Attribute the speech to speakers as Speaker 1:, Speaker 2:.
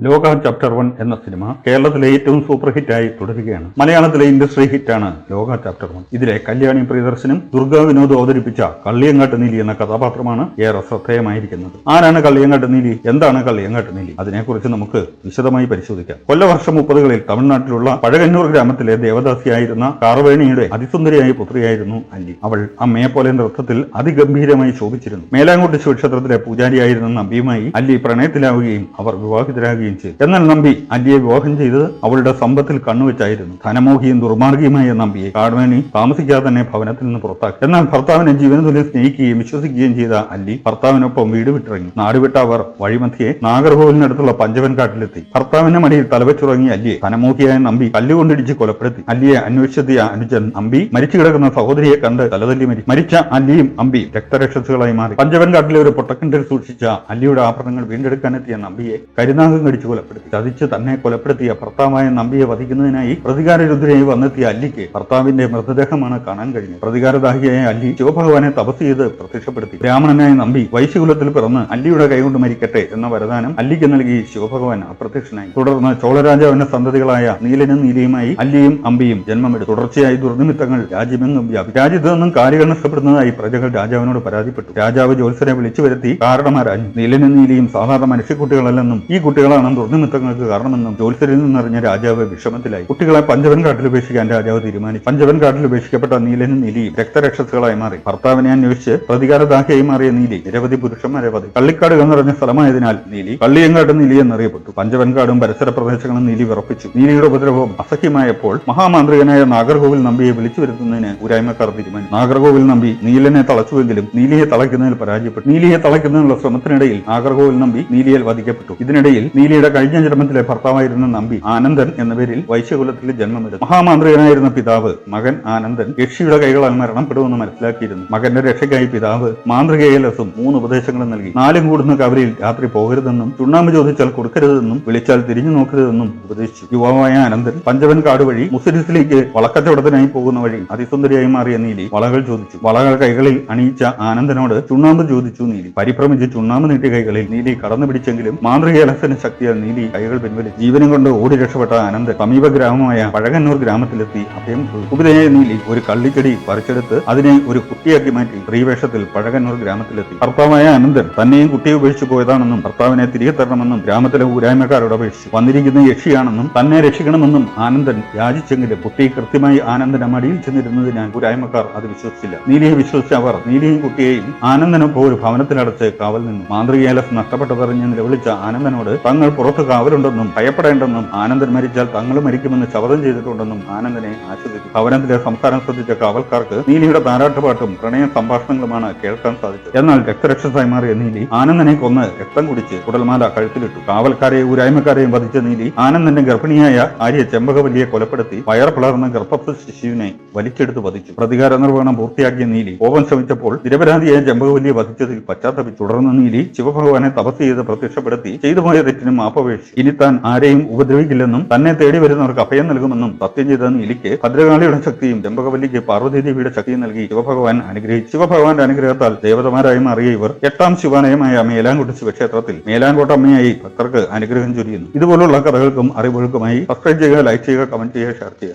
Speaker 1: ലോക ചാപ്റ്റർ 1 എന്ന സിനിമ കേരളത്തിലെ ഏറ്റവും സൂപ്പർ ഹിറ്റായി തുടരുകയാണ്. മലയാളത്തിലെ ഇൻഡസ്ട്രി ഹിറ്റാണ് ലോക ചാപ്റ്റർ 1. ഇതിലെ കല്യാണി പ്രിയദർശനും ദുർഗാ വിനോദ് അവതരിപ്പിച്ച കള്ളിയങ്കാട്ട് നീലി എന്ന കഥാപാത്രമാണ് ഏറെ ശ്രദ്ധേയമായിരിക്കുന്നത്. ആരാണ് കള്ളിയങ്കാട്ട് നീലി? എന്താണ് കള്ളിയങ്കാട്ട് നീലി? അതിനെക്കുറിച്ച് നമുക്ക് വിശദമായി പരിശോധിക്കാം. കൊല്ലവർഷം 30കളിൽ തമിഴ്നാട്ടിലുള്ള പഴകന്നൂർ ഗ്രാമത്തിലെ ദേവദാസിയായിരുന്ന കാർവേണിയുടെ അതിസുന്ദരിയായ പുത്രിയായിരുന്നു അല്ലി. അവൾ അമ്മയെപ്പോലെ നൃത്തത്തിൽ അതിഗംഭീരമായി ശോഭിച്ചിരുന്നു. മേലാങ്കോട്ട് ശിവക്ഷേത്രത്തിലെ പൂജാരിയായിരുന്ന നമ്പിയുമായി അല്ലി പ്രണയത്തിലാവുകയും അവർ വിവാഹിതരാകുകയും ചെയ്തു. എന്നാൽ നമ്പി അല്ലിയെ വിവാഹം ചെയ്തത് അവളുടെ സമ്പത്തിൽ കണ്ണുവെച്ചായിരുന്നു. ധനമോഹിയും ദുർമാർഗിയുമായ നമ്പിയെ കാർവേണി താമസിക്കാതെ തന്നെ ഭവനത്തിൽ നിന്ന് പുറത്താക്കി. എന്നാൽ ഭർത്താവിനെ ജീവനതുല്യം സ്നേഹിക്കുകയും വിശ്വസിക്കുകയും ചെയ്ത അല്ലി ഭർത്താവിനൊപ്പം വീട് വിട്ടിറങ്ങി. നാടുവിട്ട അവർ വഴിമധ്യേ നാഗർകോവിലിനടുത്തുള്ള പഞ്ചവൻകാട്ടിലെത്തി. ഭർത്താവിന്റെ മടിയിൽ തലവെച്ചുറങ്ങിയ അല്ലിയെ ധനമോഹിയായ നമ്പി കല്ലുകൊണ്ടിടിച്ച് കൊലപ്പെടുത്തി. അല്ലിയെ അന്വേഷിച്ചെത്തിയ അനുജൻ നമ്പി മരിച്ചു കിടക്കുന്ന സഹോദരിയെ കണ്ട് തലതല്ലി മരിച്ച അല്ലിയും അമ്പിയും രക്തരക്ഷസുകളായി മാറി. പഞ്ചവൻകാട്ടിലെ ഒരു പൊട്ടക്കിണ്ടിൽ സൂക്ഷിച്ച അല്ലിയുടെ ആഭരണങ്ങൾ വീണ്ടെടുക്കാനെത്തിയ നമ്പിയെ കരുനാഗം കടിച്ചു കൊലപ്പെടുത്തി. ചതിച്ച് തന്നെ കൊലപ്പെടുത്തിയ ഭർത്താവായ നമ്പിയെ വധിക്കുന്നതിനായി പ്രതികാരരുദ്രയായി വന്നെത്തിയ അല്ലിക്ക് ഭർത്താവിന്റെ മൃതദേഹമാണ് കാണാൻ കഴിഞ്ഞത്. പ്രതികാരദാഹിയായ അല്ലി ശിവഭഗവാനെ തപസ് ചെയ്ത് പ്രത്യക്ഷപ്പെടുത്തി. ബ്രാഹ്മണനായ നമ്പി വൈശ്യകുലത്തിൽ പിറന്ന് അല്ലിയുടെ കൈകൊണ്ട് മരിക്കട്ടെ എന്ന വരദാനം അല്ലിക്ക് നൽകി ശിവഭഗവാൻ അപ്രത്യക്ഷനായി. തുടർന്ന് ചോളരാജാവിന്റെ സന്തതികളായ നീലനും നീലിയുമായി അല്ലിയും അമ്പിയും ജന്മമെടുത്തു. തുടർച്ചയായി ദുർനിമിത്തങ്ങൾ രാജ്യമെങ്ങും വ്യാപിച്ചു. രാജ്യത്ത് നിന്നും കാര്യങ്ങൾ നഷ്ടപ്പെടുന്നതായി പ്രജകൾ രാജാവിനോട് പരാതിപ്പെട്ടു. രാജാവ് ജ്യോത്സ്യരെ വിളിച്ചു വരുത്തി കാരണമാരാഞ്ഞു. നീലനും നീലിയും സാധാരണ മനുഷ്യക്കുട്ടികളല്ലെന്നും ഈ കുട്ടികളാണ് ദുർനിമിത്തങ്ങൾക്ക് കാരണമെന്നും ജ്യോത്സ്യരിൽ നിന്നറിഞ്ഞ രാജാവ് വിഷമത്തിലായി. കുട്ടികളെ പഞ്ചവൻകാട്ടിൽ ഉപേക്ഷിക്കാൻ രാജാവ് തീരുമാനിച്ചു. പഞ്ചവൻകാട്ടിൽ ഉപേക്ഷിക്കപ്പെട്ട നീലനും നീലിയും രക്തരക്ഷസുകളായി മാറി. ഭർത്താവിനെ അന്വേഷിച്ച് പ്രതികാരദാഹിയായി മാറിയ നീലി നിരവധി പുരുഷന്മാരെ വധി. കള്ളിക്കാടുകൾ നിറഞ്ഞ സ്ഥലമായതിനാൽ നീലി കള്ളിയങ്കാട്ട് നീലി എന്നറിയപ്പെട്ടു. പഞ്ചവൻകാടും പരിസര പ്രദേശങ്ങളും നീലി വിറപ്പിച്ചു. നീലിയുടെ ഉപദ്രവം അസഹ്യമായപ്പോൾ മഹാമാന്ത്രികനായ നാഗർകോവിൽ നമ്പിയെ വിളിച്ചു വരുത്തുന്നതിന് ഊരായ്മക്കാർ തീരുമാനിച്ചു. നാഗർകോവിൽ നമ്പി നീലനെ തളച്ചുവെങ്കിലും നീലിയെ തളയ്ക്കുന്നതിൽ പരാജയപ്പെട്ടു. നീലിയെ തളയ്ക്കുന്നതിനുള്ള ശ്രമത്തിനിടയിൽ നാഗർകോവിൽ നമ്പി നീലിയിൽ വധിക്കപ്പെട്ടു. ഇതിനിടയിൽ നീലിയുടെ കഴിഞ്ഞ ജന്മത്തിലെ ഭർത്താവായിരുന്ന നമ്പി ആനന്ദൻ എന്ന പേരിൽ വൈശ്യകുലത്തിൽ ജന്മമെടുത്തു. മഹാമാന്ത്രികനായിരുന്ന പിതാവ് മകൻ ആനന്ദൻ യക്ഷിയുടെ കൈകളാൽ മരണപ്പെടുമെന്ന് മനസ്സിലാക്കിയിരുന്നു. മകന്റെ രക്ഷയ്ക്കായി പിതാവ് മാന്ത്രികയിലസും 3 ഉപദേശങ്ങളും നൽകി. 4 കൂടുന്ന കവലയിൽ രാത്രി പോകരുതെന്നും ചുണ്ണാമ്പ് ചോദിച്ചാൽ കൊടുക്കരുതെന്നും വിളിച്ചാൽ തിരിഞ്ഞു നോക്കരുതെന്നും ഉപദേശിച്ചു. യുവാവായ ആനന്ദൻ പഞ്ചവൻകാട് വഴി മുസിരിസിലേക്ക് വളക്കച്ചവടത്തിനായി പോകുന്ന വഴി അതിസുന്ദരിയായി മാറിയ നീലി വളകൾ ചോദിച്ചു. വളകൾ കൈകളിൽ അണിയിച്ച ആനന്ദനോട് ചുണ്ണാമ്പ് ചോദിച്ചു. നീലി പരിഭ്രമിച്ച് ചുണ്ണാമ്പ് നീട്ടിയ കൈകളിൽ നീലി കടന്നു പിടിച്ചെങ്കിലും മാന്ത്രികയിലസിന് ശക്തിയാൽ നീലി കൈകൾ പിൻവലിച്ചു. ജീവനും കൊണ്ട് ഓടി രക്ഷപ്പെട്ട ആനന്ദൻ സമീപ ഗ്രാമമായ പഴകന്നൂർ ഗ്രാമത്തിലെത്തി അഭയം ഉപതയായ നീലി ഒരു കള്ളിച്ചെടി പറിച്ചെടുത്ത് അതിനെ ഒരു കുട്ടിയാക്കി മാറ്റി സ്ത്രീവേഷത്തിൽ പഴകന്നൂർ ഗ്രാമത്തിലെത്തി. ഭർത്താവായ ആനന്ദൻ തന്നെയും കുട്ടിയെ ഉപേക്ഷിച്ചു പോയതാണെന്നും ഭർത്താവിനെ തിരികെ തരണമെന്നും ഗ്രാമത്തിലെ ഊരായ്മക്കാരോട് അപേക്ഷിച്ചു. വന്നിരിക്കുന്ന യക്ഷിയാണെന്നും തന്നെ രക്ഷിക്കണമെന്നും ആനന്ദൻ യാചിച്ചെങ്കിലും കുട്ടി കൃത്യമായി ആനന്ദന്റെ മടിയിൽ ചെന്നിരുന്നതിനാൽ ഊരായ്മക്കാർ അത് വിശ്വസിച്ചില്ല. നീലിയെ വിശ്വസിച്ച അവർ നീലിയും കുട്ടിയെയും ആനന്ദനൊപ്പം ഒരു ഭവനത്തിലടച്ച് കാവൽ നിന്നു. മാന്ത്രികയിലസ് നഷ്ടപ്പെട്ടതറിഞ്ഞ് നിലവിളിച്ച ആനന്ദനോട് തങ്ങൾ പുറത്ത് കാവലുണ്ടെന്നും ഭയപ്പെടേണ്ടെന്നും ആനന്ദൻ മരിച്ചാൽ തങ്ങൾ മരിക്കുമെന്ന് ശപഥം ചെയ്തിട്ടുണ്ടെന്നും ആനന്ദനെ ആശ്വസിച്ചു. ഭവനത്തിലെ സംസാരം ശ്രദ്ധിച്ച കാവൽക്കാർക്ക് നീലിയുടെ താരാട്ടുപാട്ടും പ്രണയ സംഭാഷണങ്ങളുമാണ് കേൾക്കാൻ സാധിച്ചത്. എന്നാൽ രക്തരക്ഷസായി മാറിയ നീലി ആനന്ദനെ കൊന്ന് രക്തം കുടിച്ച് കുടൽമാല കഴുത്തിലിട്ടു. കാവൽക്കാരെയും ഊരായ്മക്കാരെയും വധിച്ച നീലി ആനന്ദന്റെ ഗർഭിണിയായ ഭാര്യ ചെമ്പകവല്ലിയെ കൊലപ്പെടുത്തി വയർ പിളർന്ന ഗർഭസ്ഥ ശിശുവിനെ വലിച്ചെടുത്ത് വധിച്ചു. പ്രതികാര നിർവഹണം പൂർത്തിയാക്കിയ നീലി പോകാൻ ശ്രമിച്ചപ്പോൾ നിരപരാധിയായ ചെമ്പകവല്ലിയെ വധിച്ചതിൽ പശ്ചാത്തപിച്ചു. തുടർന്ന് നീലി ശിവഭഗവാനെ തപസ് ചെയ്ത് പ്രത്യക്ഷപ്പെടുത്തി ചെയ്തുപോയ തെറ്റിനും മാപ്പപേക്ഷിച്ചു. ഇനി താൻ ആരെയും ഉപദ്രവിക്കില്ലെന്നും തന്നെ തേടി വരുന്നവർക്ക് അഭയം നൽകുമെന്നും സത്യം ചെയ്ത നീലിക്ക് ഭദ്രകാളിയുടെ ശക്തിയും ചെമ്പകവല്ലിക്ക് പാർവതീദേവിയുടെ ശക്തിയും നൽകി ശിവഭഗവാൻ അനുഗ്രഹിച്ചു. ശിവഭഗവാന്റെ അനുഗ്രഹത്താൽ ദേവതമാരായി മാറിയ ഇവർ 8ാം ശിവാലയമായ മേലാങ്കോട്ട് ശിവക്ഷേത്രത്തിൽ മേലാങ്കോട്ടമ്മയായി ഭക്തർക്ക് അനുഗ്രഹം ചൊരിയുന്നു. ഇതുപോലുള്ള കഥകൾക്കും അറിവുകൾക്കുമായി സബ്സ്ക്രൈബ് ചെയ്യുക, ലൈക്ക് ചെയ്യുക, കമന്റ് ചെയ്യുക, ഷെയർ ചെയ്യുക.